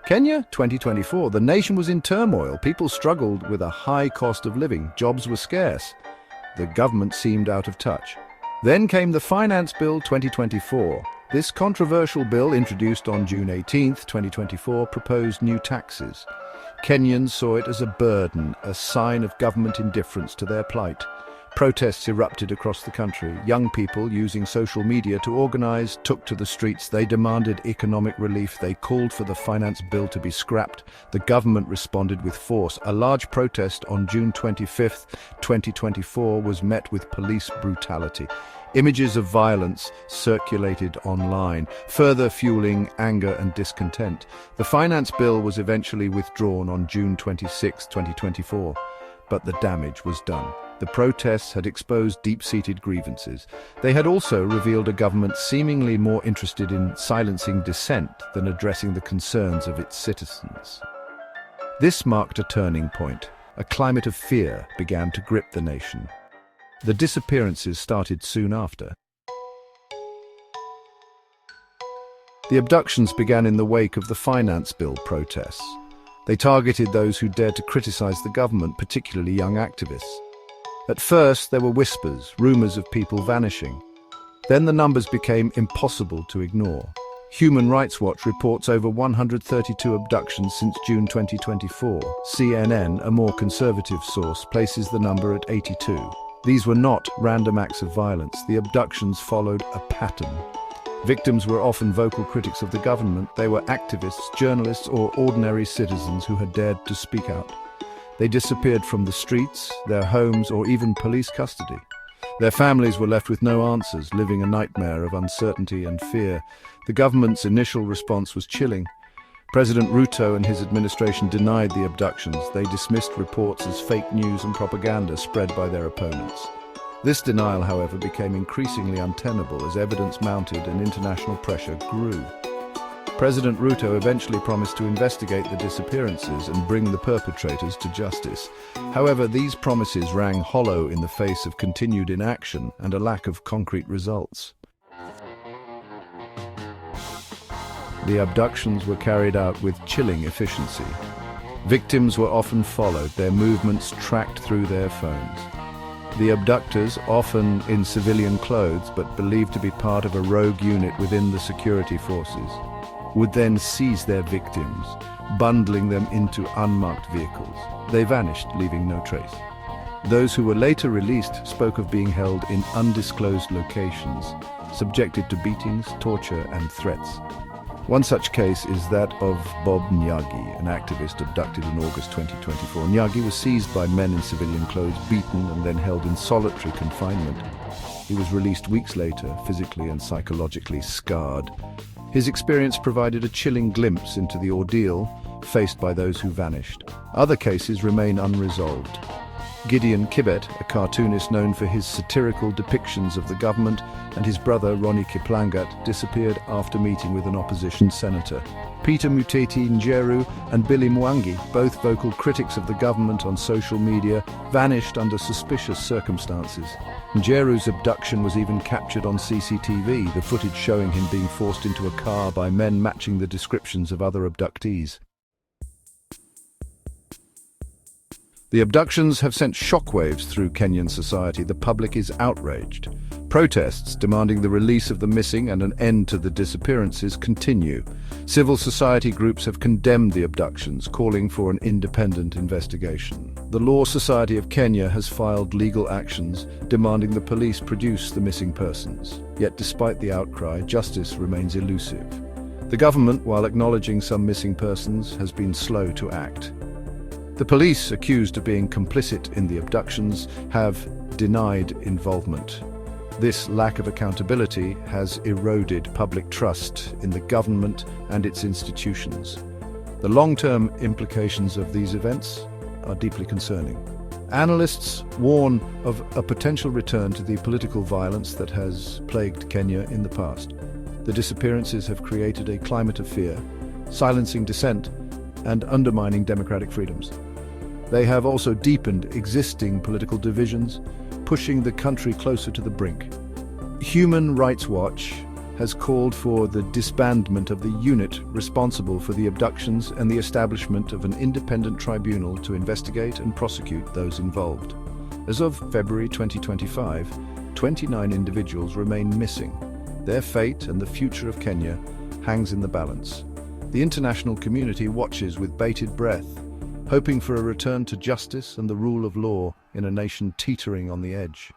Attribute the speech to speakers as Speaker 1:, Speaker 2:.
Speaker 1: Kenya, 2024. The nation was in turmoil. People struggled with a high cost of living. Jobs were scarce. The government seemed out of touch. Then came the Finance Bill 2024. This controversial bill, introduced on June 18, 2024, proposed new taxes. Kenyans saw it as a burden, a sign of government indifference to their plight. Protests erupted across the country. Young people, using social media to organize, took to the streets. They demanded economic relief. They called for the finance bill to be scrapped. The government responded with force. A large protest on June 25, 2024 was met with police brutality. Images of violence circulated online, further fueling anger and discontent. The finance bill was eventually withdrawn on June 26, 2024, but the damage was done. The protests had exposed deep-seated grievances. They had also revealed a government seemingly more interested in silencing dissent than addressing the concerns of its citizens. This marked a turning point. A climate of fear began to grip the nation. The disappearances started soon after. The abductions began in the wake of the finance bill protests. They targeted those who dared to criticize the government, particularly young activists. At first, there were whispers, rumors of people vanishing. Then the numbers became impossible to ignore. Human Rights Watch reports over 132 abductions since June 2024. CNN, a more conservative source, places the number at 82. These were not random acts of violence. The abductions followed a pattern. Victims were often vocal critics of the government. They were activists, journalists, or ordinary citizens who had dared to speak out. They disappeared from the streets, their homes, or even police custody. Their families were left with no answers, living a nightmare of uncertainty and fear. The government's initial response was chilling. President Ruto and his administration denied the abductions. They dismissed reports as fake news and propaganda spread by their opponents. This denial, however, became increasingly untenable as evidence mounted and international pressure grew. President Ruto eventually promised to investigate the disappearances and bring the perpetrators to justice. However, these promises rang hollow in the face of continued inaction and a lack of concrete results. The abductions were carried out with chilling efficiency. Victims were often followed, their movements tracked through their phones. The abductors, often in civilian clothes but believed to be part of a rogue unit within the security forces, would then seize their victims, bundling them into unmarked vehicles. They vanished, leaving no trace. Those who were later released spoke of being held in undisclosed locations, subjected to beatings, torture, and threats. One such case is that of Bob Nyagi, an activist abducted in August 2024. Nyagi was seized by men in civilian clothes, beaten, and then held in solitary confinement. He was released weeks later, physically and psychologically scarred. His experience provided a chilling glimpse into the ordeal faced by those who vanished. Other cases remain unresolved. Gideon Kibet, a cartoonist known for his satirical depictions of the government, and his brother Ronnie Kiplangat disappeared after meeting with an opposition senator. Peter Muteti Njeru and Billy Mwangi, both vocal critics of the government on social media, vanished under suspicious circumstances. Njeru's abduction was even captured on CCTV, the footage showing him being forced into a car by men matching the descriptions of other abductees. The abductions have sent shockwaves through Kenyan society. The public is outraged. Protests demanding the release of the missing and an end to the disappearances continue. Civil society groups have condemned the abductions, calling for an independent investigation. The Law Society of Kenya has filed legal actions demanding the police produce the missing persons. Yet despite the outcry, justice remains elusive. The government, while acknowledging some missing persons, has been slow to act. The police, accused of being complicit in the abductions, have denied involvement. This lack of accountability has eroded public trust in the government and its institutions. The long-term implications of these events are deeply concerning. Analysts warn of a potential return to the political violence that has plagued Kenya in the past. The disappearances have created a climate of fear, silencing dissent and undermining democratic freedoms. They have also deepened existing political divisions, pushing the country closer to the brink. Human Rights Watch has called for the disbandment of the unit responsible for the abductions and the establishment of an independent tribunal to investigate and prosecute those involved. As of February 2025, 29 individuals remain missing. Their fate and the future of Kenya hangs in the balance. The international community watches with bated breath, hoping for a return to justice and the rule of law in a nation teetering on the edge.